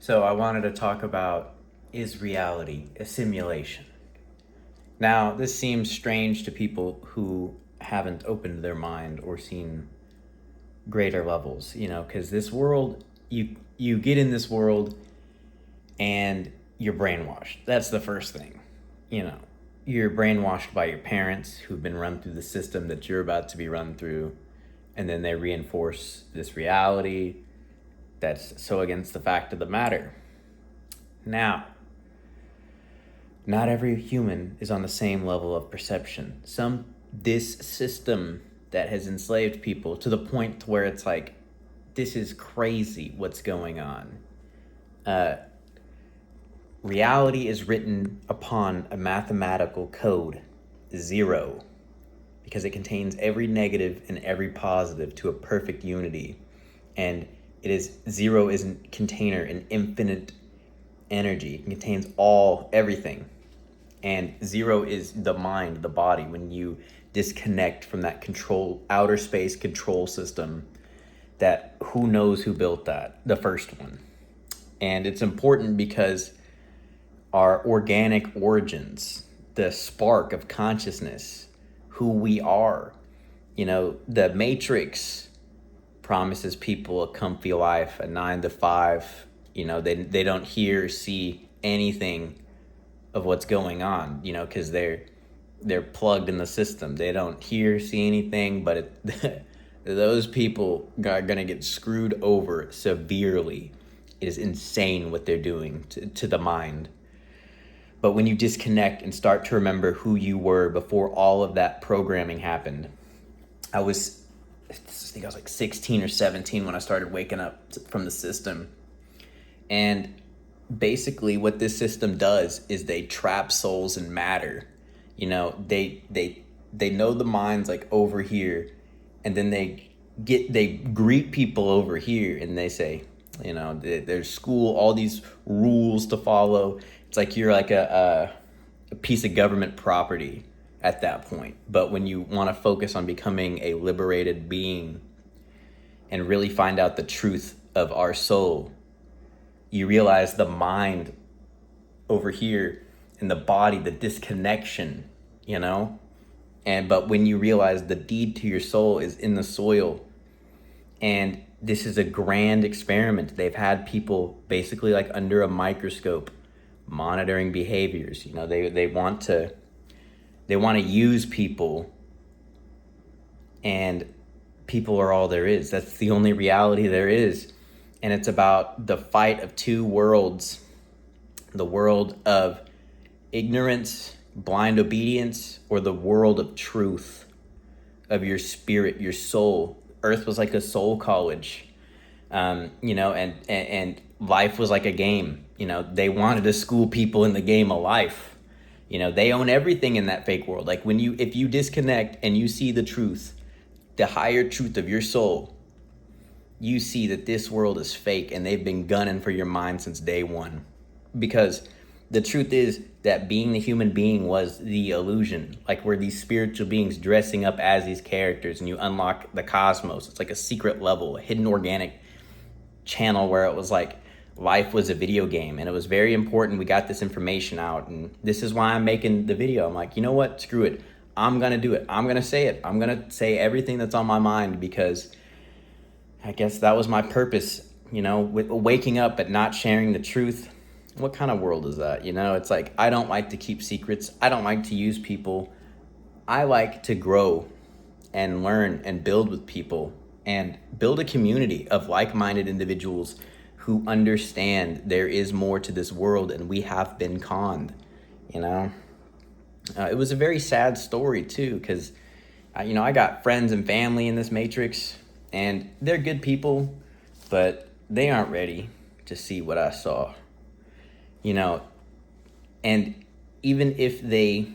So I wanted to talk about, is reality a simulation? Now, this seems strange to people who haven't opened their mind or seen greater levels, because this world, you get in this world and you're brainwashed. That's the first thing. You know, you're brainwashed by your parents who've been run through the system that you're about to be run through, and then they reinforce this reality that's so against the fact of the matter. Now, not every human is on the same level of perception. This system that has enslaved people to the point to where it's like, this is crazy what's going on. Reality is written upon a mathematical code, 0, because it contains every negative and every positive to a perfect unity. And 0 is a container, an infinite energy. It contains everything. And 0 is the mind, the body. When you disconnect from that outer space control system, that who knows who built that, the first one. And it's important because our organic origins, the spark of consciousness, who we are, the Matrix promises people a comfy life, a 9 to 5. They don't hear or see anything of what's going on, because they're plugged in the system. They don't hear, see anything, but those people are going to get screwed over severely. It is insane what they're doing to the mind. But when you disconnect and start to remember who you were before all of that programming happened, I think I was like 16 or 17 when I started waking up from the system. And basically what this system does is they trap souls in matter. They know the mind's like over here, and then they greet people over here, and they say, there's school, all these rules to follow. It's like you're like a piece of government property at that point. But when you want to focus on becoming a liberated being and really find out the truth of our soul, you realize the mind over here and the body, the disconnection, but when you realize the deed to your soul is in the soil, and this is a grand experiment. They've had people basically like under a microscope monitoring behaviors. They want to use people, and people are all there is. That's the only reality there is. And it's about the fight of two worlds, the world of ignorance, blind obedience, or the world of truth, of your spirit, your soul. Earth was like a soul college, and life was like a game. They wanted to school people in the game of life. They own everything in that fake world. Like if you disconnect and you see the truth, the higher truth of your soul, you see that this world is fake, and they've been gunning for your mind since day one. Because the truth is that being the human being was the illusion. Like we're these spiritual beings dressing up as these characters, and you unlock the cosmos. It's like a secret level, a hidden organic channel where it was like life was a video game, and it was very important we got this information out. And this is why I'm making the video. I'm like, you know what? Screw it. I'm going to do it. I'm going to say it. I'm going to say everything that's on my mind, because I guess that was my purpose, with waking up but not sharing the truth. What kind of world is that? It's like, I don't like to keep secrets. I don't like to use people. I like to grow and learn and build with people and build a community of like-minded individuals who understand there is more to this world, and we have been conned. It was a very sad story too, because I got friends and family in this Matrix, and they're good people, but they aren't ready to see what I saw. And even if they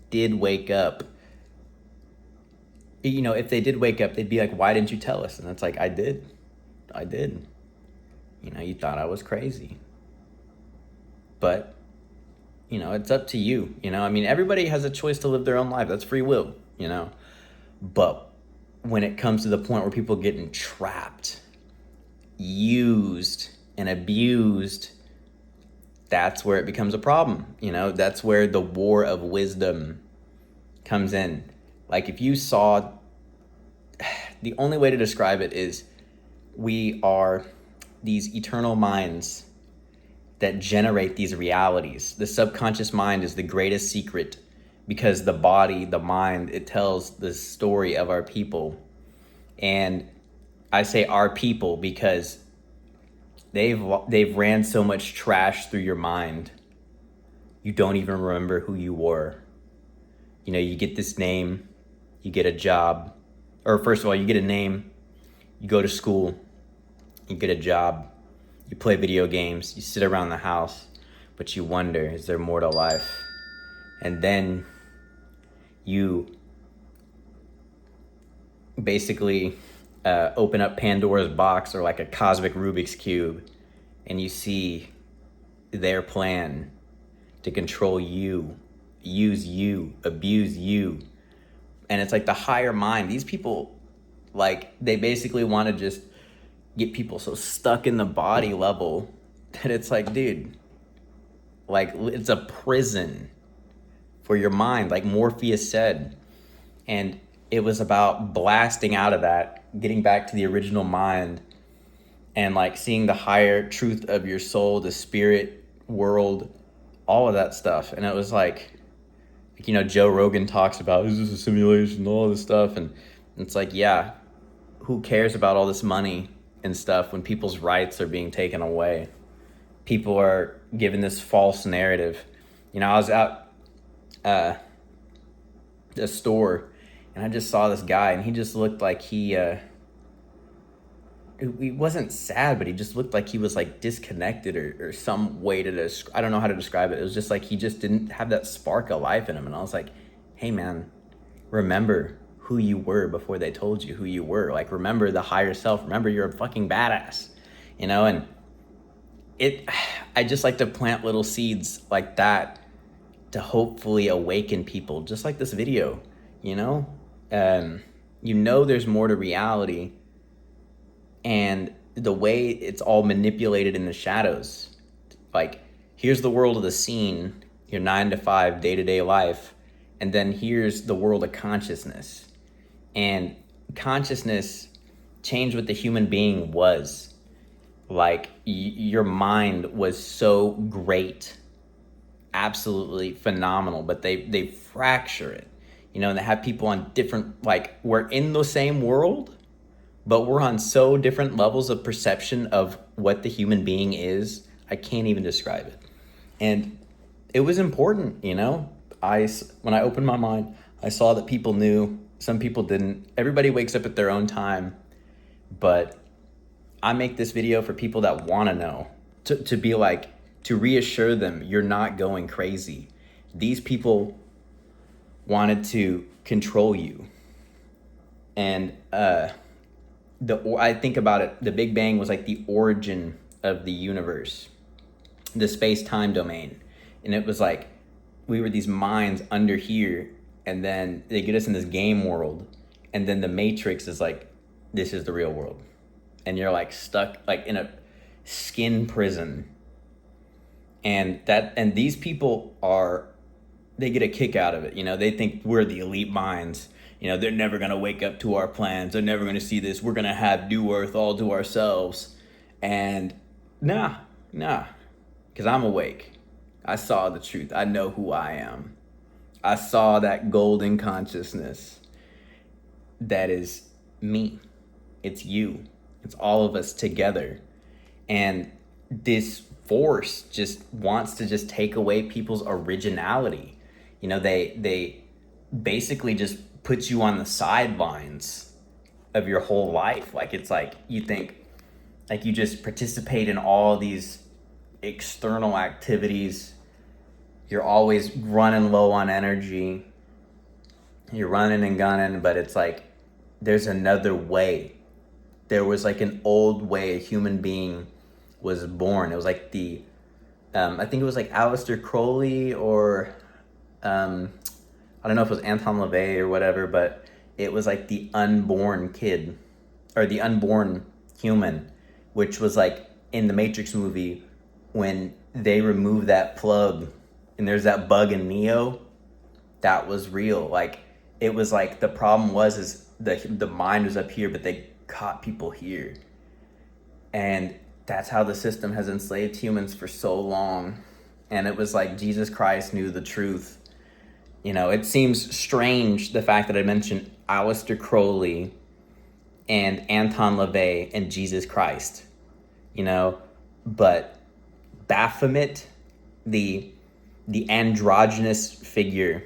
did wake up, they'd be like, why didn't you tell us? And it's like, I did. You thought I was crazy. But, it's up to you. Everybody has a choice to live their own life. That's free will, But when it comes to the point where people are getting trapped, used, and abused, that's where it becomes a problem. That's where the war of wisdom comes in. Like, if you saw, the only way to describe it is we are these eternal minds that generate these realities. The subconscious mind is the greatest secret, because the body, the mind, it tells the story of our people. And I say our people because they've ran so much trash through your mind, you don't even remember who you were. You get this name, you get a job, or first of all, you get a name, you go to school, you get a job, you play video games, you sit around the house, but you wonder, is there more to life? And then you basically open up Pandora's box, or like a cosmic Rubik's Cube, and you see their plan to control you, use you, abuse you. And it's like the higher mind. These people, like, they basically want to just get people so stuck in the body level that it's like, dude, like, it's a prison for your mind, like Morpheus said. And it was about blasting out of that, getting back to the original mind, and like seeing the higher truth of your soul, the spirit world, all of that stuff. And it was like Joe Rogan talks about, is this a simulation, all this stuff. And it's like, yeah, who cares about all this money and stuff when people's rights are being taken away? People are given this false narrative. I was at a store, and I just saw this guy, and he just looked like he wasn't sad, but he just looked like he was like disconnected, or some way to I don't know how to describe it. It was just like he just didn't have that spark of life in him. And I was like, hey man, remember who you were before they told you who you were. Like, remember the higher self. Remember you're a fucking badass, and I just like to plant little seeds like that to hopefully awaken people, just like this video. There's more to reality, and the way it's all manipulated in the shadows. Like, here's the world of the scene, your 9-to-5 day-to-day life, and then here's the world of consciousness. And consciousness changed what the human being was. Like, your mind was so great, absolutely phenomenal, but they fracture it, and they have people on different, like, we're in the same world, but we're on so different levels of perception of what the human being is. I can't even describe it. And it was important, when I opened my mind, I saw that people knew, some people didn't. Everybody wakes up at their own time, but I make this video for people that want to know, to be like, to reassure them, you're not going crazy. These people wanted to control you. And I think about it, the Big Bang was like the origin of the universe, the space-time domain. And it was like, we were these minds under here, and then they get us in this game world, and then the Matrix is like, this is the real world. And you're like stuck like in a skin prison. And these people they get a kick out of it. They think we're the elite minds. They're never going to wake up to our plans. They're never going to see this. We're going to have New Earth all to ourselves. And nah, because I'm awake. I saw the truth. I know who I am. I saw that golden consciousness. That is me. It's you. It's all of us together. And this force just wants to just take away people's originality. They basically just put you on the sidelines of your whole life. Like, it's like you think, like, you just participate in all these external activities. You're always running low on energy. You're running and gunning, but it's like there's another way. There was like an old way a human being was born. It was like I think it was like Aleister Crowley, or I don't know if it was Anton LaVey or whatever, but it was like the unborn kid, or the unborn human, which was like, in the Matrix movie, when they remove that plug and there's that bug in Neo, that was real. Like, it was like the problem was is the mind was up here, but they caught people here. And that's how the system has enslaved humans for so long. And it was like Jesus Christ knew the truth. You know, it seems strange, the fact that I mentioned Aleister Crowley and Anton LaVey and Jesus Christ, you know, but Baphomet, the androgynous figure,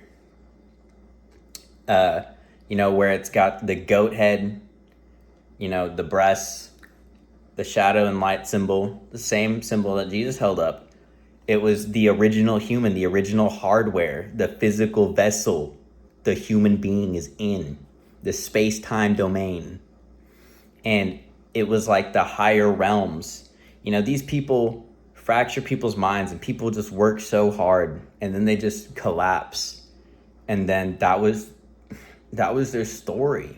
you know, where it's got the goat head, you know, the breasts, the shadow and light symbol, the same symbol that Jesus held up. It was the original human, the original hardware, the physical vessel the human being is in, the space-time domain. And it was like the higher realms. You know, these people fracture people's minds, and people just work so hard, and then they just collapse. And then that was their story.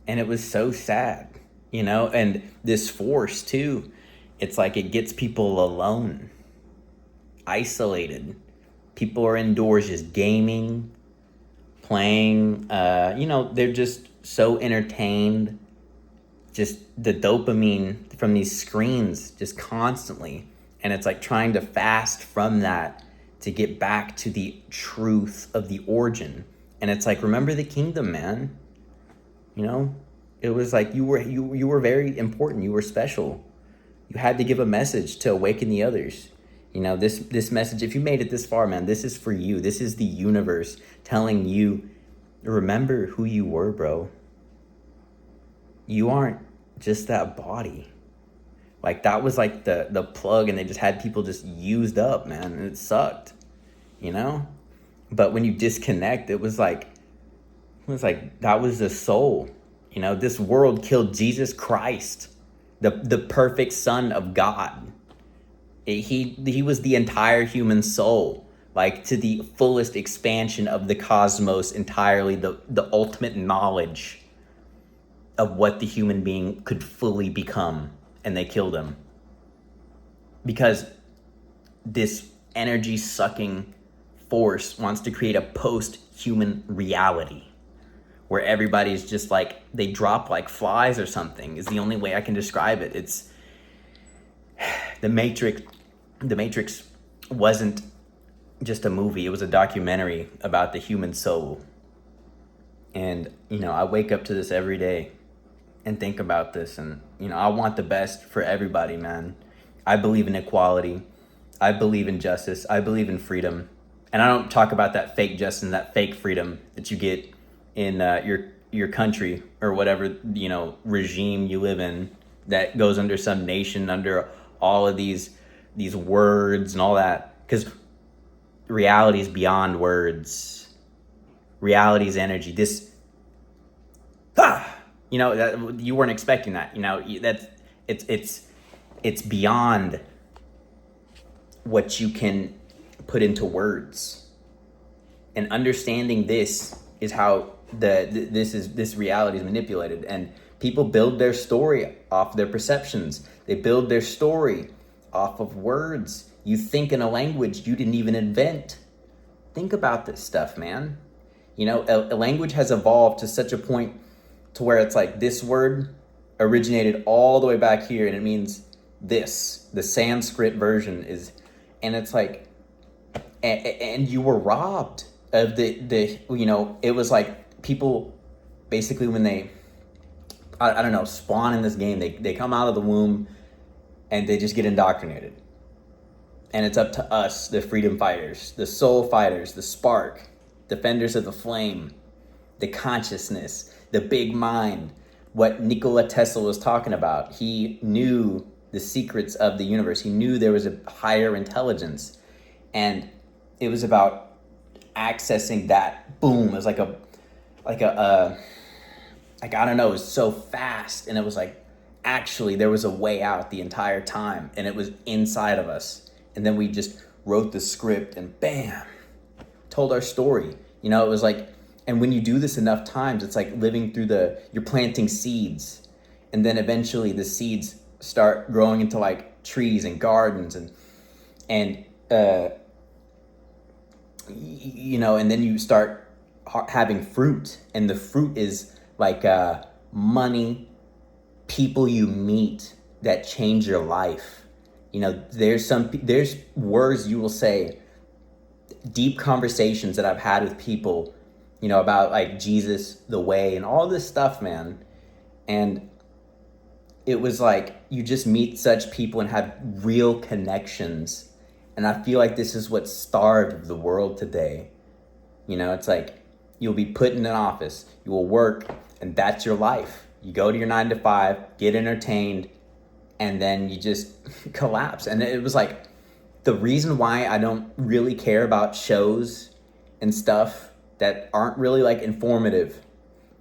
And it was so sad, you know? And this force too, it's like it gets people alone, isolated. People are indoors just gaming, playing, you know, they're just so entertained. Just the dopamine from these screens just constantly. And it's like trying to fast from that to get back to the truth of the origin. And it's like, remember the kingdom, man. You know, it was like you were very important. You were special. You had to give a message to awaken the others. You know, this message, if you made it this far, man, this is for you. This is the universe telling you, remember who you were, bro. You aren't just that body. Like, that was like the plug, and they just had people just used up, man. And it sucked, you know? But when you disconnect, it was like that was the soul. You know, this world killed Jesus Christ, the perfect Son of God. He was the entire human soul, like to the fullest expansion of the cosmos entirely, the ultimate knowledge of what the human being could fully become, and they killed him. Because this energy sucking force wants to create a post-human reality where everybody's just like, they drop like flies or something, is the only way I can describe it. It's the Matrix wasn't just a movie, it was a documentary about the human soul. And, you know, I wake up to this every day and think about this, and, you know, I want the best for everybody, man. I believe in equality. I believe in justice. I believe in freedom. And I don't talk about that fake justice and that fake freedom that you get in your country or whatever, you know, regime you live in that goes under some nation, under all of these words and all that. Because reality is beyond words. Reality is energy. You know, that you weren't expecting that. You know, it's beyond what you can put into words. And understanding this is how this reality is manipulated. And people build their story off their perceptions. They build their story off of words. You think in a language you didn't even invent. Think about this stuff, man. You know, a language has evolved to such a point to where it's like this word originated all the way back here, and it means this. The Sanskrit version is, and it's like, and you were robbed of the you know, it was like people basically when they, I don't know, spawn in this game, they come out of the womb and they just get indoctrinated. And it's up to us, the freedom fighters, the soul fighters, the spark, defenders of the flame, the consciousness, the big mind, what Nikola Tesla was talking about. He knew the secrets of the universe. He knew there was a higher intelligence. And it was about accessing that. Boom. It was like I don't know, it was so fast. And it was like, actually, there was a way out the entire time. And it was inside of us. And then we just wrote the script and bam, told our story. You know, it was like, and when you do this enough times, it's like living through you're planting seeds. And then eventually the seeds start growing into like trees and gardens and uh, and then you start having fruit, and the fruit is like money, people you meet that change your life. There's words you will say, deep conversations that I've had with people, about like Jesus, the way, and all this stuff, man. And it was like you just meet such people and have real connections. And I feel like this is what starved the world today. It's like you'll be put in an office, you will work, and that's your life. You go to your 9 to 5, get entertained, and then you just collapse. And it was like the reason why I don't really care about shows and stuff that aren't really like informative.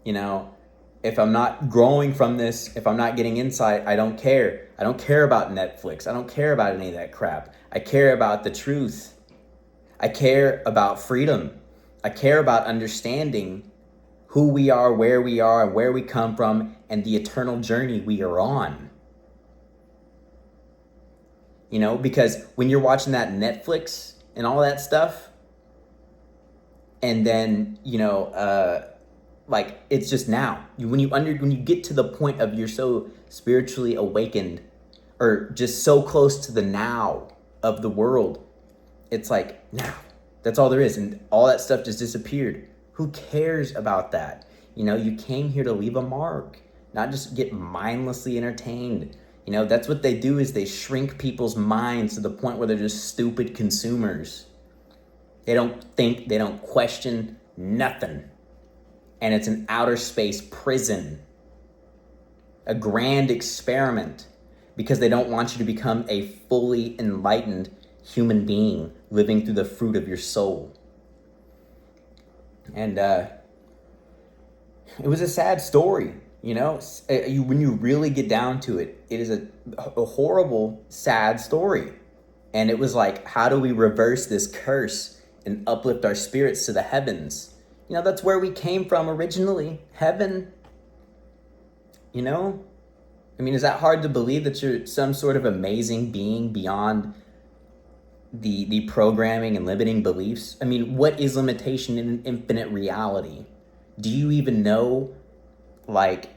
If I'm not growing from this, if I'm not getting insight, I don't care. I don't care about Netflix. I don't care about any of that crap. I care about the truth. I care about freedom. I care about understanding who we are, where we come from, and the eternal journey we are on. Because when you're watching that Netflix and all that stuff, and then, like it's just now. When you get to the point of you're so spiritually awakened, or just so close to the now of the world, it's like now. That's all there is, and all that stuff just disappeared. Who cares about that? You came here to leave a mark, not just get mindlessly entertained. That's what they do, is they shrink people's minds to the point where they're just stupid consumers. They don't think, they don't question nothing. And it's an outer space prison, a grand experiment, because they don't want you to become a fully enlightened human being living through the fruit of your soul. And it was a sad story, when you really get down to it, it is a horrible, sad story. And it was like, how do we reverse this curse and uplift our spirits to the heavens? That's where we came from originally, heaven. Is that hard to believe, that you're some sort of amazing being beyond the programming and limiting beliefs? What is limitation in an infinite reality? Do you even know? Like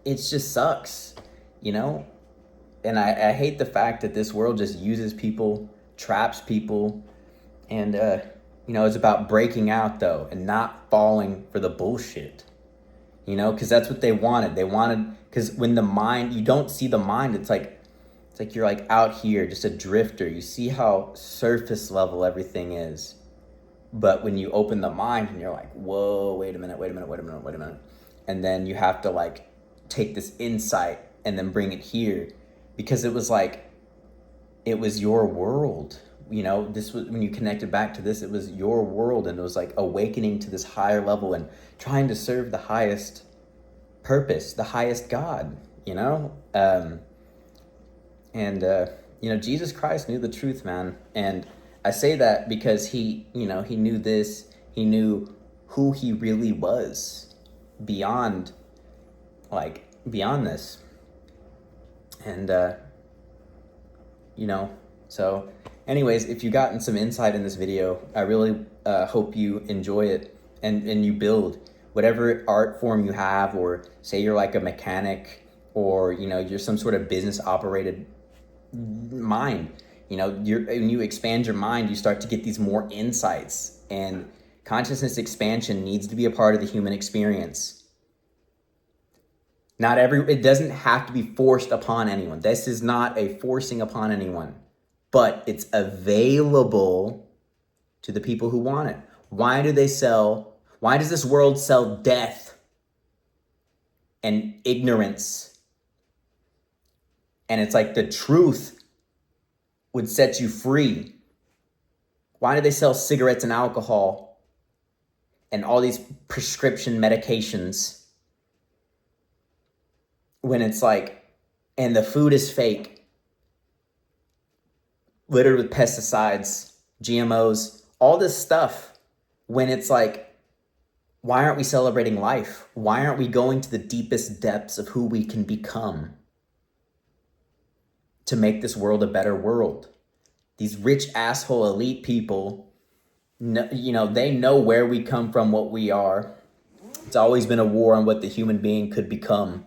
it just sucks, And I hate the fact that this world just uses people, traps people, and it's about breaking out though, and not falling for the bullshit. Because that's what they wanted. Because when the mind, you don't see the mind, it's like you're like out here, just a drifter. You see how surface level everything is. But when you open the mind and you're like, whoa, wait a minute. And then you have to like take this insight and then bring it here, because it was your world. This was, when you connected back to this, it was your world, and it was like awakening to this higher level and trying to serve the highest purpose, the highest God, Jesus Christ knew the truth, man. And I say that because he knew this, he knew who he really was beyond this. And, so anyways, if you've gotten some insight in this video, I really hope you enjoy it and you build whatever art form you have, or say you're like a mechanic, or, you're some sort of business operated mind. When you expand your mind, you start to get these more insights, and consciousness expansion needs to be a part of the human experience. It doesn't have to be forced upon anyone. This is not a forcing upon anyone, but it's available to the people who want it. Why does this world sell death and ignorance? And it's like the truth would set you free. Why do they sell cigarettes and alcohol and all these prescription medications when it's like, and the food is fake, littered with pesticides, GMOs, all this stuff, when it's like, why aren't we celebrating life? Why aren't we going to the deepest depths of who we can become? to make this world a better world. These rich asshole elite people, they know where we come from, what we are. It's always been a war on what the human being could become.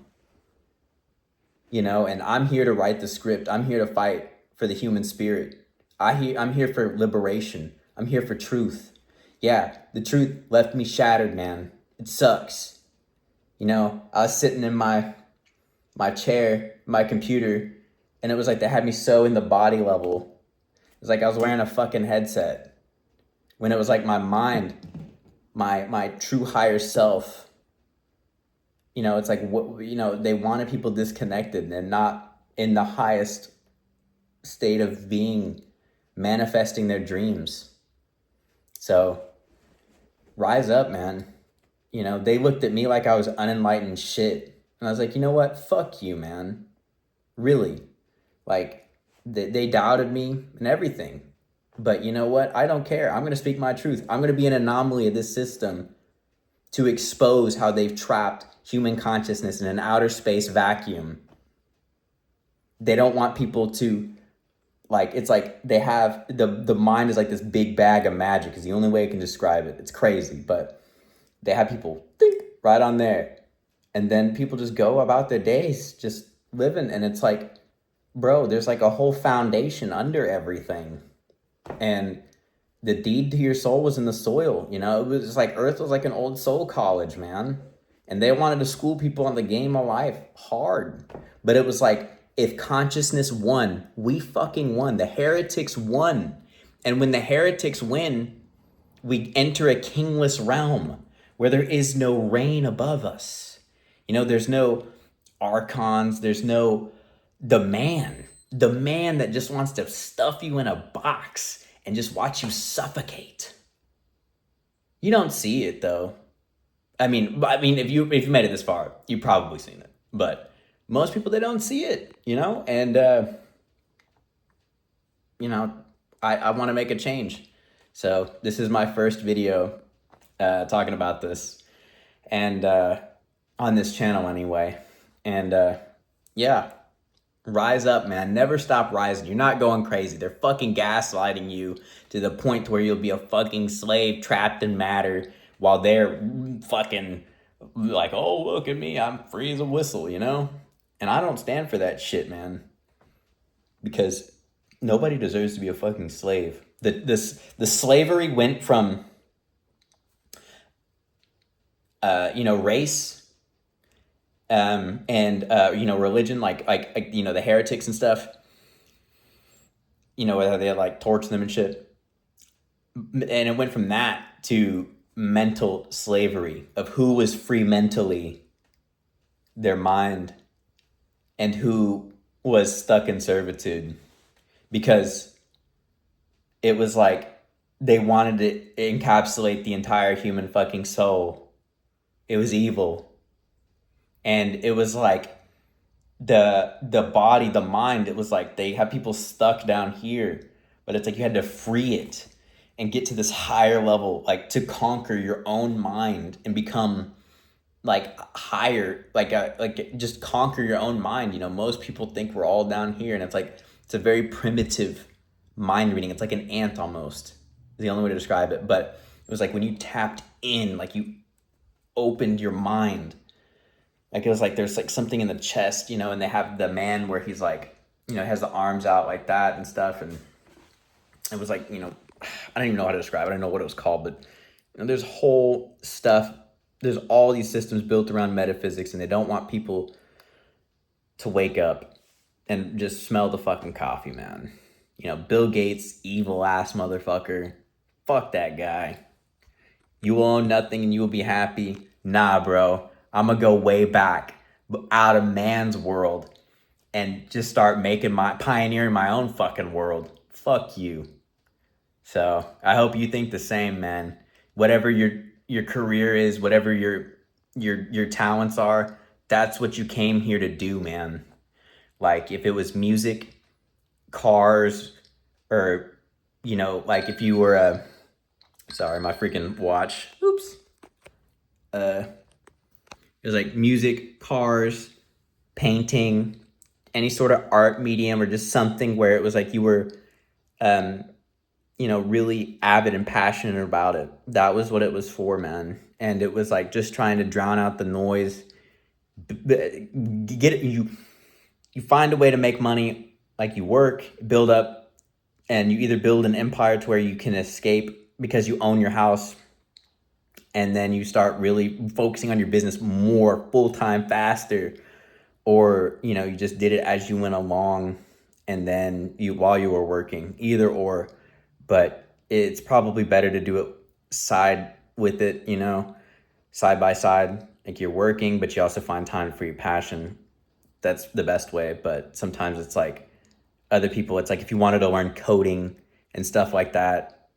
And I'm here to write the script. I'm here to fight for the human spirit. I'm here for liberation. I'm here for truth. Yeah, the truth left me shattered, man. It sucks. I was sitting in my chair, my computer, and it was like they had me so in the body level. It was like I was wearing a fucking headset. When it was like my mind, my true higher self, it's like, they wanted people disconnected and not in the highest state of being, manifesting their dreams. So rise up, man. They looked at me like I was unenlightened shit. And I was like, you know what? Fuck you, man. Really. Like, they doubted me and everything. But you know what? I don't care. I'm going to speak my truth. I'm going to be an anomaly of this system to expose how they've trapped human consciousness in an outer space vacuum. They don't want people to, it's like they have, the mind is like this big bag of magic is the only way I can describe it. It's crazy, but they have people think right on there. And then people just go about their days just living. And it's like, bro, there's like a whole foundation under everything. And the deed to your soul was in the soil. It was just like Earth was like an old soul college, man. And they wanted to school people on the game of life hard. But it was like, if consciousness won, we fucking won. The heretics won. And when the heretics win, we enter a kingless realm where there is no reign above us. There's no archons. There's no the man that just wants to stuff you in a box and just watch you suffocate. You don't see it though. I mean, if you made it this far, you've probably seen it. But most people, they don't see it, and I want to make a change. So this is my first video talking about this, and on this channel anyway. And yeah, rise up, man. Never stop rising. You're not going crazy. They're fucking gaslighting you to the point where you'll be a fucking slave trapped in matter while they're fucking like, oh, look at me, I'm free as a whistle, And I don't stand for that shit, man. Because nobody deserves to be a fucking slave. The slavery went from, race, and religion, like the heretics and stuff. Whether they like torture them and shit. And it went from that to mental slavery of who was free mentally, their mind, and who was stuck in servitude, because it was like they wanted to encapsulate the entire human fucking soul. It was evil. And it was like the body, the mind, it was like they have people stuck down here, but it's like you had to free it and get to this higher level, like to conquer your own mind and become like higher, like just conquer your own mind. Most people think we're all down here, and it's like, it's a very primitive mind reading. It's like an ant almost, is the only way to describe it. But it was like when you tapped in, like you opened your mind, like it was like there's like something in the chest, and they have the man where he's like, has the arms out like that and stuff. And it was like, I don't even know how to describe it. I don't know what it was called, but there's whole stuff. There's all these systems built around metaphysics, and they don't want people to wake up and just smell the fucking coffee, man. Bill Gates, evil ass motherfucker. Fuck that guy. You will own nothing and you will be happy. Nah, bro. I'm gonna go way back out of man's world and just start pioneering my own fucking world. Fuck you. So I hope you think the same, man. Whatever your career is, whatever your talents are, that's what you came here to do, man. Like if it was music, cars, or like if you were sorry, my freaking watch. Oops. It was like music, cars, painting, any sort of art medium or just something where it was like you were, really avid and passionate about it. That was what it was for, man. And it was like just trying to drown out the noise. Get it, you find a way to make money, like you work, build up, and you either build an empire to where you can escape because you own your house, and then you start really focusing on your business more full-time faster, or you just did it as you went along, and then while you were working, either or. But it's probably better to do it side with it, side by side. Like you're working, but you also find time for your passion. That's the best way. But sometimes it's like other people, it's like if you wanted to learn coding and stuff like that,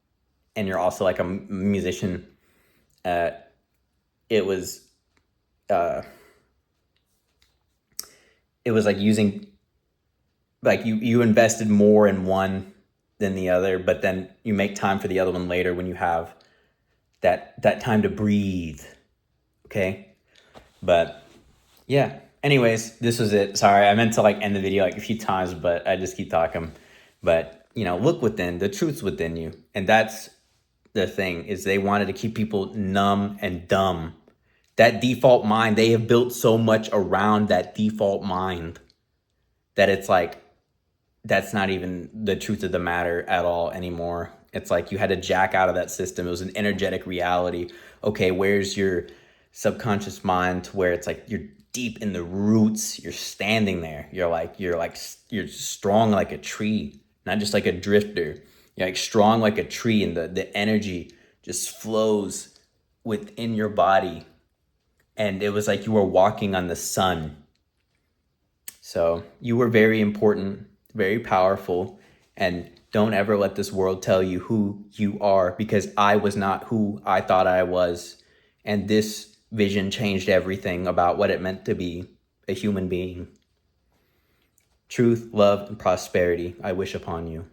and you're also like a musician, it was like using, like you invested more in one than the other, but then you make time for the other one later when you have that time to breathe. Okay. But yeah, anyways, this was it. Sorry, I meant to like end the video like a few times, but I just keep talking. But look within, the truth's within you. And that's the thing, is they wanted to keep people numb and dumb. That default mind, they have built so much around that default mind that it's like, that's not even the truth of the matter at all anymore. It's like you had to jack out of that system. It was an energetic reality. Okay, where's your subconscious mind, to where it's like you're deep in the roots, you're standing there. You're strong like a tree, not just like a drifter. You're like strong like a tree, and the energy just flows within your body. And it was like you were walking on the sun. So you were very important, very powerful, and don't ever let this world tell you who you are, because I was not who I thought I was. And this vision changed everything about what it meant to be a human being. Truth, love, and prosperity I wish upon you.